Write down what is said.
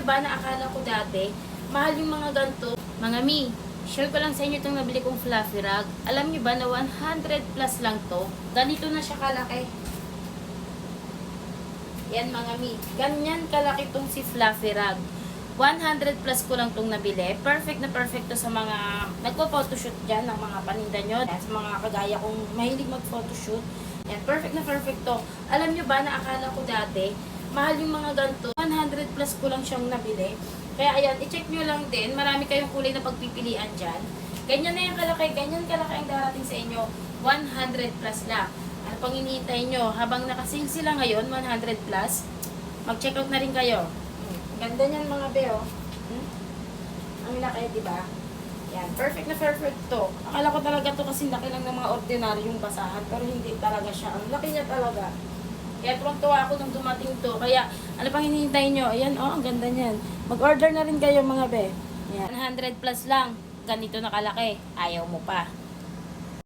ba na akala ko dati, mahal yung mga ganito? Mga mi, share ko lang sa inyo itong nabili kong fluffy rug. Alam nyo ba na 100 plus lang to? Ganito na siya kalaki. Yan mga mi. Ganyan kalaki tong si fluffy rug. 100 plus ko lang tong nabili. Perfect na perfect to sa mga nagpo-photoshoot dyan ng mga paninda nyo. Sa mga kagaya kong mahilig mag-photoshoot. Yan, perfect na perfect to. Alam nyo ba na akala ko dati, mahal yung mga ganito. 100 plus ko lang siyang nabili. Kaya ayan, i-check nyo lang din. Marami kayong kulay na pagpipilian dyan. Ganyan na yung kalaki. Ganyan kalaki ang darating sa inyo. 100 plus lang. Ano pang hinihintay nyo? Habang nakasale sila ngayon, 100 plus, mag-check out na rin kayo. Ganda niyan mga beo. Ang laki, diba? Yan, perfect na perfect to. Akala ko talaga to kasi laki lang ng mga ordinaryong basahan. Pero hindi talaga siya. Ang laki niya talaga. Kaya tuwang-tuwa ako nung dumating to. Kaya, ano pang hinihintay nyo? Ayan, oh, ang ganda niyan. Mag-order na rin kayo mga be. Yan, 100 plus lang. Ganito na kalaki. Ayaw mo pa.